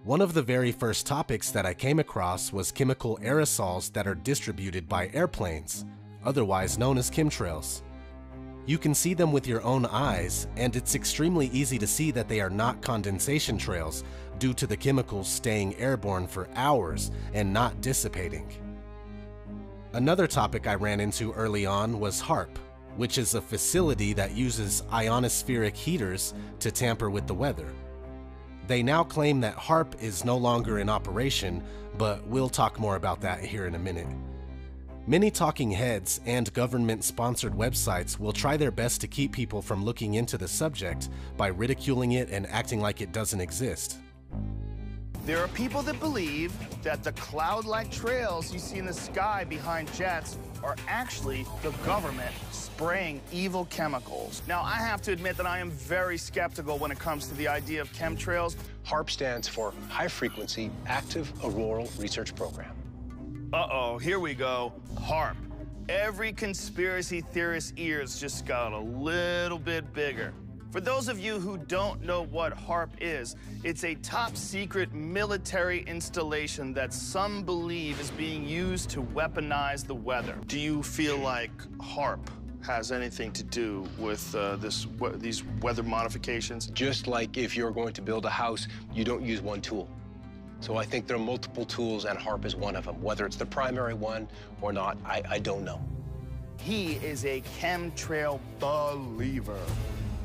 One of the very first topics that I came across was chemical aerosols that are distributed by airplanes, otherwise known as chemtrails. You can see them with your own eyes, and it's extremely easy to see that they are not condensation trails due to the chemicals staying airborne for hours and not dissipating. Another topic I ran into early on was HAARP, which is a facility that uses ionospheric heaters to tamper with the weather. They now claim that HAARP is no longer in operation, but we'll talk more about that here in a minute. Many talking heads and government-sponsored websites will try their best to keep people from looking into the subject by ridiculing it and acting like it doesn't exist. There are people that believe that the cloud-like trails you see in the sky behind jets are actually the government spraying evil chemicals. Now, I have to admit that I am very skeptical when it comes to the idea of chemtrails. HAARP stands for High Frequency Active Auroral Research Program. Uh-oh, here we go. HAARP. Every conspiracy theorist's ears just got a little bit bigger. For those of you who don't know what HAARP is, it's a top-secret military installation that some believe is being used to weaponize the weather. Do you feel like HAARP has anything to do with these weather modifications? Just like if you're going to build a house, you don't use one tool. So I think there are multiple tools, and HAARP is one of them. Whether it's the primary one or not, I don't know. He is a chemtrail believer.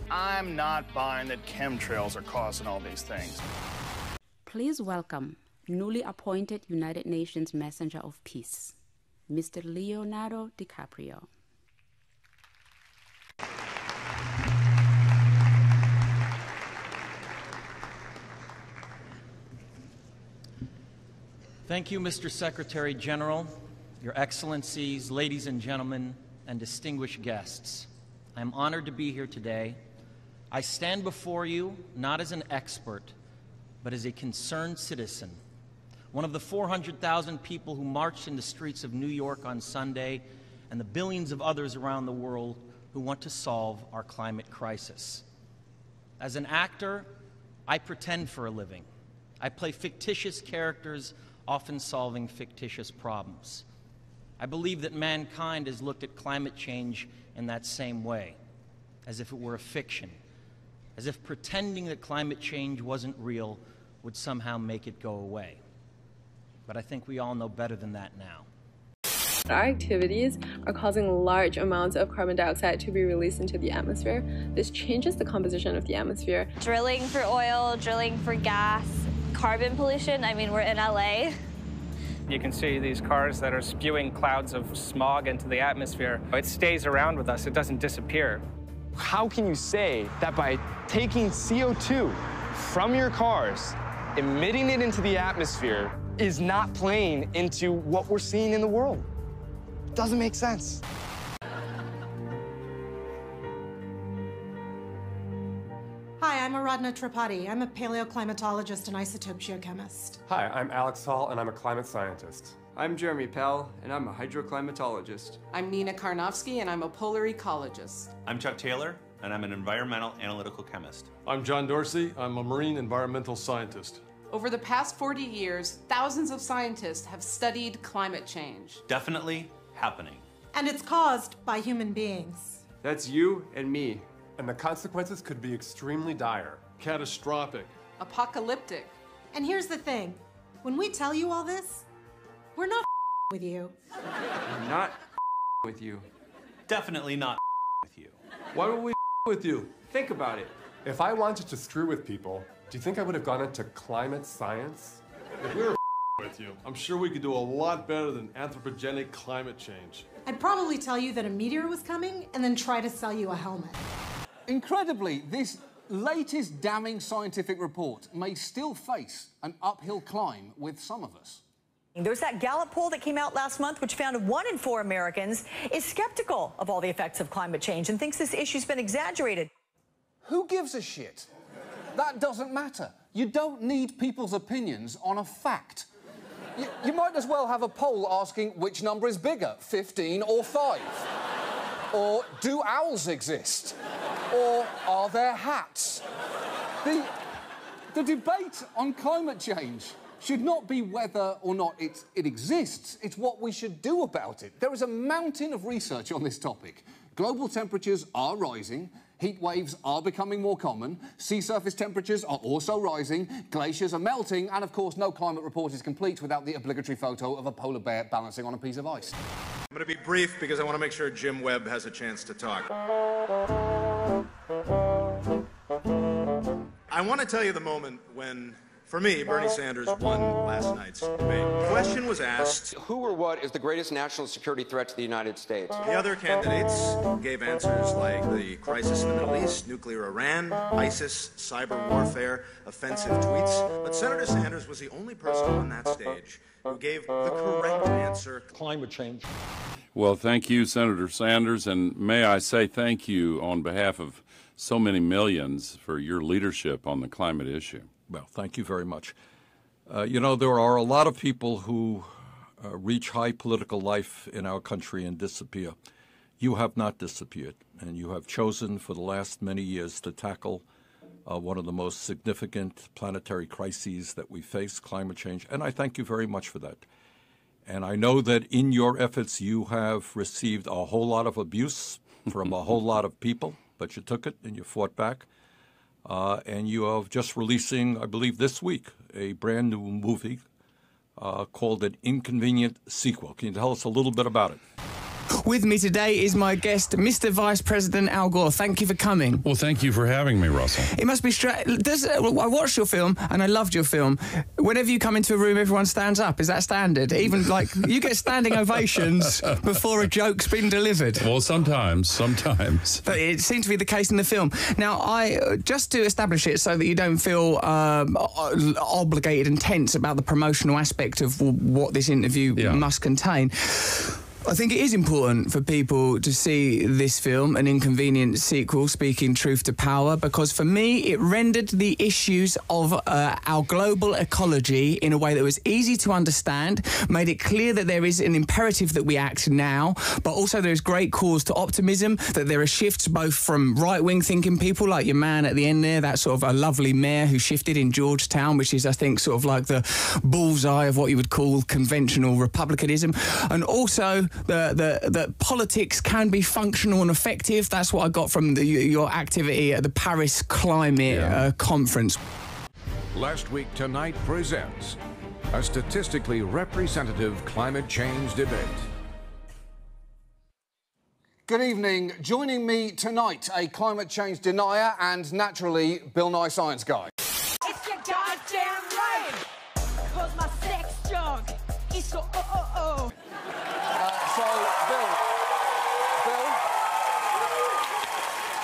I'm not buying that chemtrails are causing all these things. Please welcome newly appointed United Nations Messenger of Peace, Mr. Leonardo DiCaprio. Thank you, Mr. Secretary General, Your Excellencies, ladies and gentlemen, and distinguished guests. I am honored to be here today. I stand before you not as an expert, but as a concerned citizen, one of the 400,000 people who marched in the streets of New York on Sunday, and the billions of others around the world who want to solve our climate crisis. As an actor, I pretend for a living. I play fictitious characters, often solving fictitious problems. I believe that mankind has looked at climate change in that same way, as if it were a fiction, as if pretending that climate change wasn't real would somehow make it go away. But I think we all know better than that now. Our activities are causing large amounts of carbon dioxide to be released into the atmosphere. This changes the composition of the atmosphere. Drilling for oil, drilling for gas, carbon pollution. I mean, we're in LA. You can see these cars that are spewing clouds of smog into the atmosphere. It stays around with us, it doesn't disappear. How can you say that by taking CO2 from your cars, emitting it into the atmosphere, is not playing into what we're seeing in the world? It doesn't make sense. Hi, I'm Aradhana Tripathi. I'm a paleoclimatologist and isotope geochemist. Hi, I'm Alex Hall, and I'm a climate scientist. I'm Jeremy Pell, and I'm a hydroclimatologist. I'm Nina Karnofsky, and I'm a polar ecologist. I'm Chuck Taylor, and I'm an environmental analytical chemist. I'm John Dorsey. I'm a marine environmental scientist. Over the past 40 years, thousands of scientists have studied climate change. Definitely happening. And it's caused by human beings. That's you and me. And the consequences could be extremely dire. Catastrophic. Apocalyptic. And here's the thing. When we tell you all this, we're not with you. We're not with you. Definitely not with you. Why would we with you? Think about it. If I wanted to screw with people, do you think I would have gone into climate science? If we were with you, I'm sure we could do a lot better than anthropogenic climate change. I'd probably tell you that a meteor was coming and then try to sell you a helmet. Incredibly, this latest damning scientific report may still face an uphill climb with some of us. There's that Gallup poll that came out last month, which found 1 in 4 Americans is skeptical of all the effects of climate change and thinks this issue's been exaggerated. Who gives a shit? That doesn't matter. You don't need people's opinions on a fact. You might as well have a poll asking which number is bigger, 15 or 5. Or do owls exist? Or are there hats? The The debate on climate change should not be whether or not it exists. It's what we should do about it. There is a mountain of research on this topic. Global temperatures are rising. Heat waves are becoming more common. Sea surface temperatures are also rising. Glaciers are melting. And, of course, no climate report is complete without the obligatory photo of a polar bear balancing on a piece of ice. I'm going to be brief because I want to make sure Jim Webb has a chance to talk. I want to tell you the moment when, for me, Bernie Sanders won last night's debate. The question was asked, who or what is the greatest national security threat to the United States? The other candidates gave answers like the crisis in the Middle East, nuclear Iran, ISIS, cyber warfare, offensive tweets. But Senator Sanders was the only person on that stage who gave the correct answer. Climate change. Well, thank you, Senator Sanders, and may I say thank you on behalf of so many millions for your leadership on the climate issue. Well, thank you very much. You know, there are a lot of people who reach high political life in our country and disappear. You have not disappeared, and you have chosen for the last many years to tackle one of the most significant planetary crises that we face, climate change, and I thank you very much for that. And I know that in your efforts you have received a whole lot of abuse from a whole lot of people, but you took it and you fought back. And you are just releasing, I believe this week, a brand new movie called An Inconvenient Sequel. Can you tell us a little bit about it? With me today is my guest, Mr. Vice President Al Gore. Thank you for coming. Well, thank you for having me, Russell. It must be I watched your film and I loved your film. Whenever you come into a room, everyone stands up. Is that standard? Even like you get standing ovations before a joke's been delivered. Well, sometimes. But it seemed to be the case in the film. Now, just to establish it so that you don't feel obligated and tense about the promotional aspect of what this interview must contain. I think it is important for people to see this film, An Inconvenient Sequel, Speaking Truth to Power, because for me it rendered the issues of our global ecology in a way that was easy to understand, made it clear that there is an imperative that we act now, but also there is great cause to optimism, that there are shifts both from right-wing thinking people like your man at the end there, that sort of a lovely mayor who shifted in Georgetown, which is, I think, sort of like the bullseye of what you would call conventional republicanism, and also that politics can be functional and effective. That's what I got from your activity at the Paris Climate Conference. Last Week Tonight presents a statistically representative climate change debate. Good evening. Joining me tonight, a climate change denier and, naturally, Bill Nye Science Guy. It's your goddamn right, 'cause my sex junk is so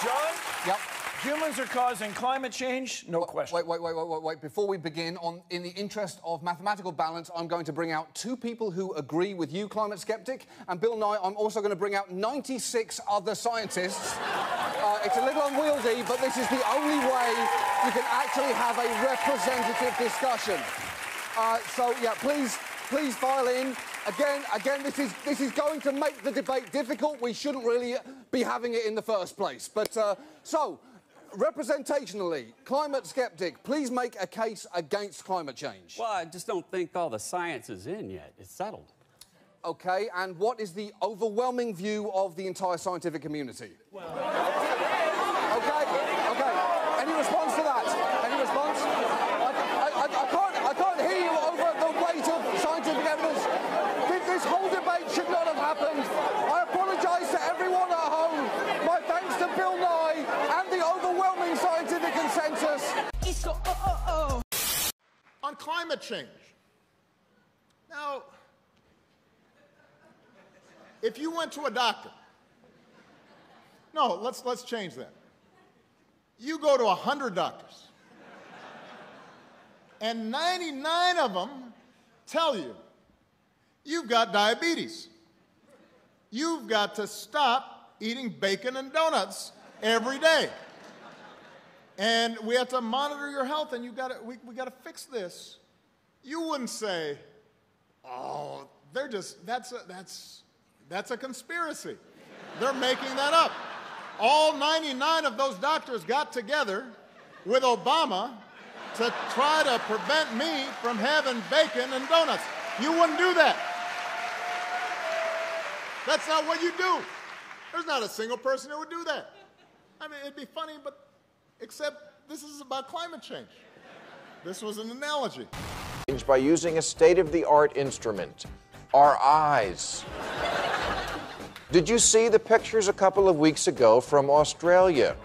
John? Yep. Humans are causing climate change? No question. Wait. Before we begin, in the interest of mathematical balance, I'm going to bring out two people who agree with you, climate skeptic, and Bill Nye, I'm also going to bring out 96 other scientists. It's a little unwieldy, but this is the only way you can actually have a representative discussion. Please file in. Again, this is going to make the debate difficult. We shouldn't really be having it in the first place. But, representationally, climate skeptic, please make a case against climate change. Well, I just don't think all the science is in yet. It's settled. OK, and what is the overwhelming view of the entire scientific community? Well... OK. Any response to that? Any response? I can't hear you over the weight of scientific evidence. This whole debate should not have happened. I apologise to everyone at home. My thanks to Bill Nye and the overwhelming scientific consensus. On climate change. Now, if you went to a doctor, no, let's change that. You go to 100 doctors, and 99 of them tell you you've got diabetes. You've got to stop eating bacon and donuts every day. And we have to monitor your health, and we got to fix this. You wouldn't say, oh, that's a conspiracy. They're making that up. All 99 of those doctors got together with Obama to try to prevent me from having bacon and donuts. You wouldn't do that. That's not what you do. There's not a single person who would do that. I mean, it'd be funny, but except this is about climate change. This was an analogy. By using a state-of-the-art instrument, our eyes. Did you see the pictures a couple of weeks ago from Australia?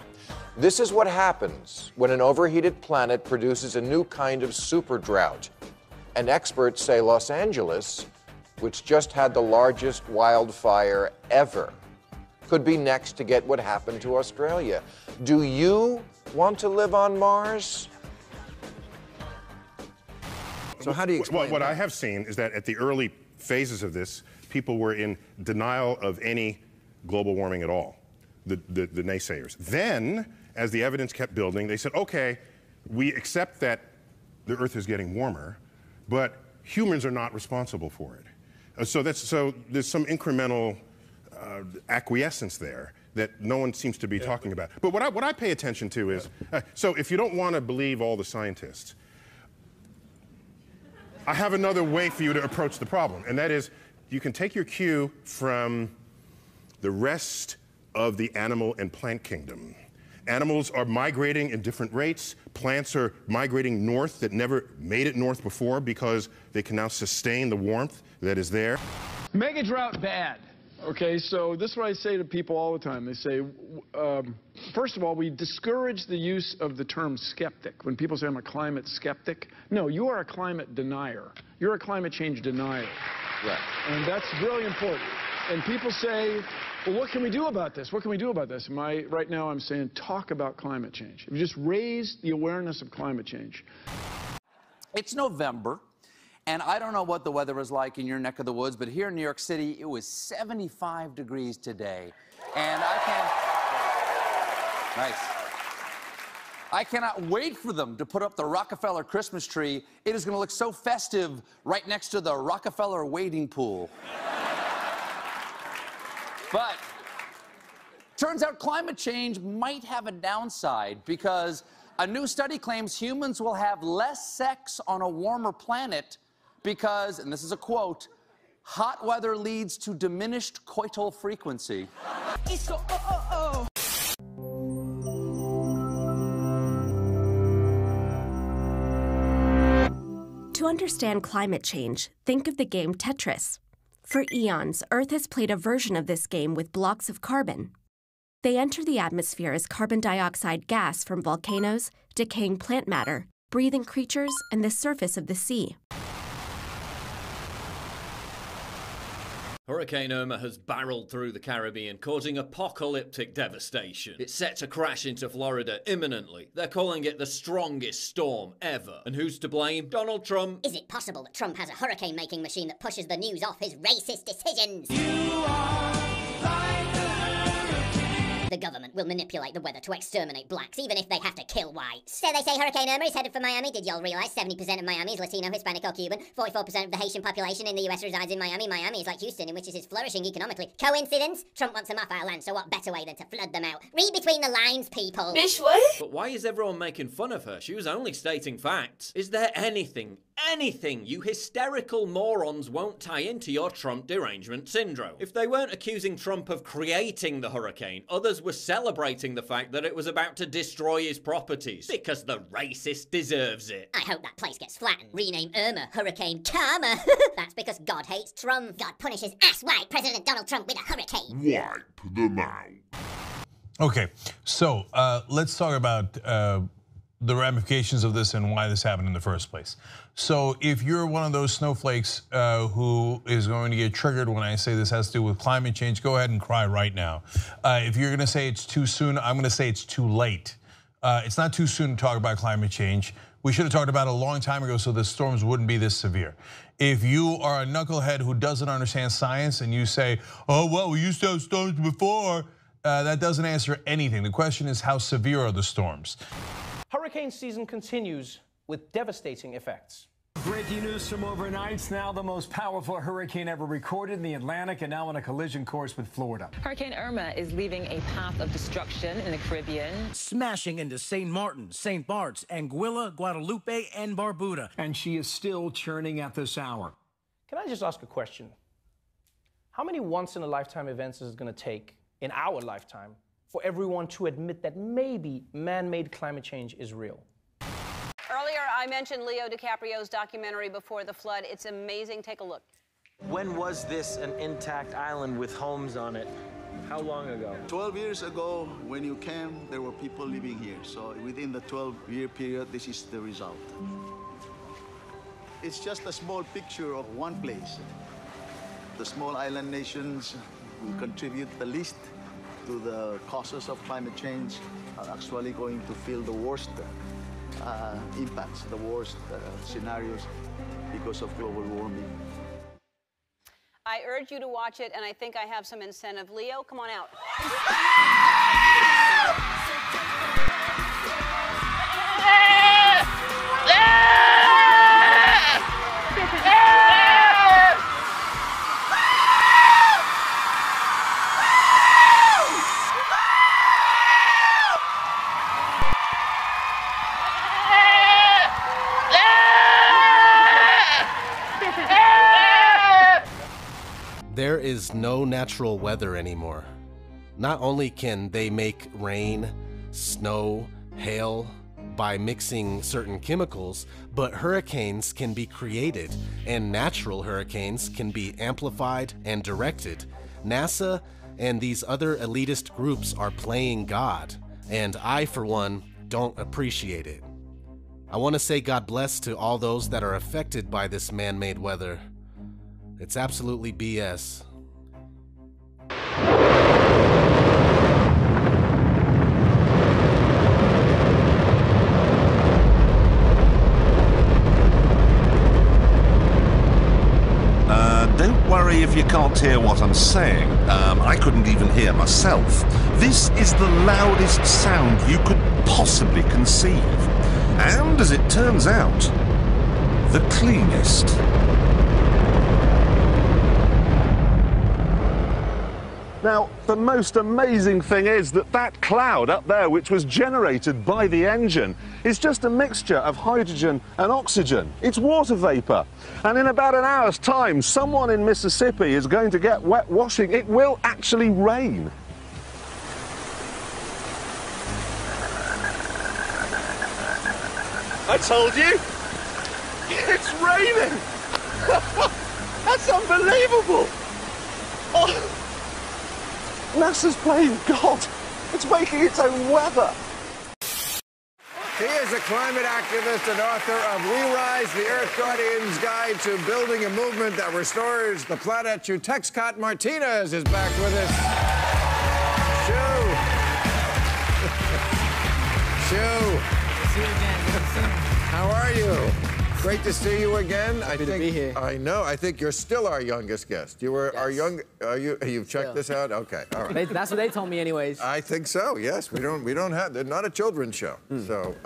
This is what happens when an overheated planet produces a new kind of super drought. And experts say Los Angeles, which just had the largest wildfire ever, could be next to get what happened to Australia. Do you want to live on Mars? So how do you explain what I have seen is that at the early phases of this, people were in denial of any global warming at all, the naysayers. Then, as the evidence kept building, they said, okay, we accept that the Earth is getting warmer, but humans are not responsible for it. So there's some incremental acquiescence there that no one seems to be talking about. But what I pay attention to is, so if you don't want to believe all the scientists, I have another way for you to approach the problem, and that is you can take your cue from the rest of the animal and plant kingdom. Animals are migrating at different rates. Plants are migrating north that never made it north before because they can now sustain the warmth that is there. Mega drought bad. Okay, so this is what I say to people all the time. They say, first of all, we discourage the use of the term skeptic. When people say I'm a climate skeptic, no, you are a climate denier. You're a climate change denier. Right. And that's really important. And people say, well, what can we do about this? What can we do about this? Right now I'm saying talk about climate change. If you just raise the awareness of climate change. It's November. And I don't know what the weather is like in your neck of the woods, but here in New York City, it was 75 degrees today. And I cannot wait for them to put up the Rockefeller Christmas tree. It is going to look so festive right next to the Rockefeller wading pool. But turns out climate change might have a downside because a new study claims humans will have less sex on a warmer planet because, and this is a quote, hot weather leads to diminished coital frequency. To understand climate change, think of the game Tetris. For eons, Earth has played a version of this game with blocks of carbon. They enter the atmosphere as carbon dioxide gas from volcanoes, decaying plant matter, breathing creatures, and the surface of the sea. Hurricane Irma has barreled through the Caribbean, causing apocalyptic devastation. It's set to crash into Florida imminently. They're calling it the strongest storm ever. And who's to blame? Donald Trump. Is it possible that Trump has a hurricane-making machine that pushes the news off his racist decisions? The government will manipulate the weather to exterminate blacks, even if they have to kill whites. So they say Hurricane Irma is headed for Miami. Did y'all realize 70% of Miami is Latino, Hispanic, or Cuban? 44% of the Haitian population in the US resides in Miami. Miami is like Houston, in which it is flourishing economically. Coincidence? Trump wants them off our land, so what better way than to flood them out? Read between the lines, people. Bish, what? But why is everyone making fun of her? She was only stating facts. Is there anything you hysterical morons won't tie into your Trump derangement syndrome? If they weren't accusing Trump of creating the hurricane, others were celebrating the fact that it was about to destroy his properties, because the racist deserves it. I hope that place gets flattened. Rename Irma Hurricane Karma. That's because God hates Trump. God punishes ass-white President Donald Trump with a hurricane. Wipe them out. Okay, so let's talk about the ramifications of this and why this happened in the first place. So if you're one of those snowflakes who is going to get triggered when I say this has to do with climate change, go ahead and cry right now. If you're gonna say it's too soon, I'm gonna say it's too late. It's not too soon to talk about climate change. We should have talked about it a long time ago so the storms wouldn't be this severe. If you are a knucklehead who doesn't understand science and you say, oh, well, we used to have storms before, that doesn't answer anything. The question is, how severe are the storms? Hurricane season continues with devastating effects. Breaking news from overnight. It's now the most powerful hurricane ever recorded in the Atlantic and now on a collision course with Florida. Hurricane Irma is leaving a path of destruction in the Caribbean, smashing into St. Martin, St. Bart's, Anguilla, Guadalupe, and Barbuda. And she is still churning at this hour. Can I just ask a question? How many once-in-a-lifetime events is it going to take in our lifetime for everyone to admit that maybe man-made climate change is real? Earlier, I mentioned Leo DiCaprio's documentary Before the Flood. It's amazing. Take a look. When was this an intact island with homes on it? How long ago? 12 years ago, when you came, there were people living here. So within the 12-year period, this is the result. It's just a small picture of one place. The small island nations who contribute the least to the causes of climate change are actually going to feel the worst impacts, the worst scenarios because of global warming. I urge you to watch it, and I think I have some incentive. Leo, come on out. There is no natural weather anymore. Not only can they make rain, snow, hail by mixing certain chemicals, but hurricanes can be created, and natural hurricanes can be amplified and directed. NASA and these other elitist groups are playing God, and I, for one, don't appreciate it. I want to say God bless to all those that are affected by this man-made weather. It's absolutely BS. Don't worry if you can't hear what I'm saying. I couldn't even hear myself. This is the loudest sound you could possibly conceive. And as it turns out, the cleanest. Now, the most amazing thing is that that cloud up there, which was generated by the engine, is just a mixture of hydrogen and oxygen. It's water vapor. And in about an hour's time, someone in Mississippi is going to get wet washing. It will actually rain. I told you! It's raining! That's unbelievable! Oh. NASA's playing God. It's making its own weather. He is a climate activist and author of We Rise, the Earth Guardian's Guide to Building a Movement that Restores the Planet. Texcott Martinez is back with us. Shoo. See you again. How are you? Great to see you again. Happy to be here. I know. I think you're still our youngest guest. You were our young. You've checked this out. Okay. All right. That's what they told me, anyways. I think so. Yes. We don't have. They're not a children's show. So.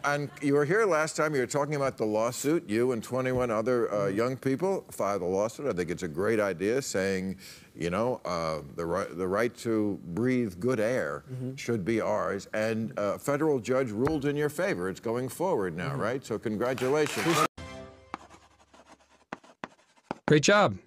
And you were here last time. You were talking about the lawsuit. You and 21 other young people filed a lawsuit. I think it's a great idea, saying, you know, the right to breathe good air should be ours. And a federal judge ruled in your favor. It's going forward now, right? So congratulations. Great job.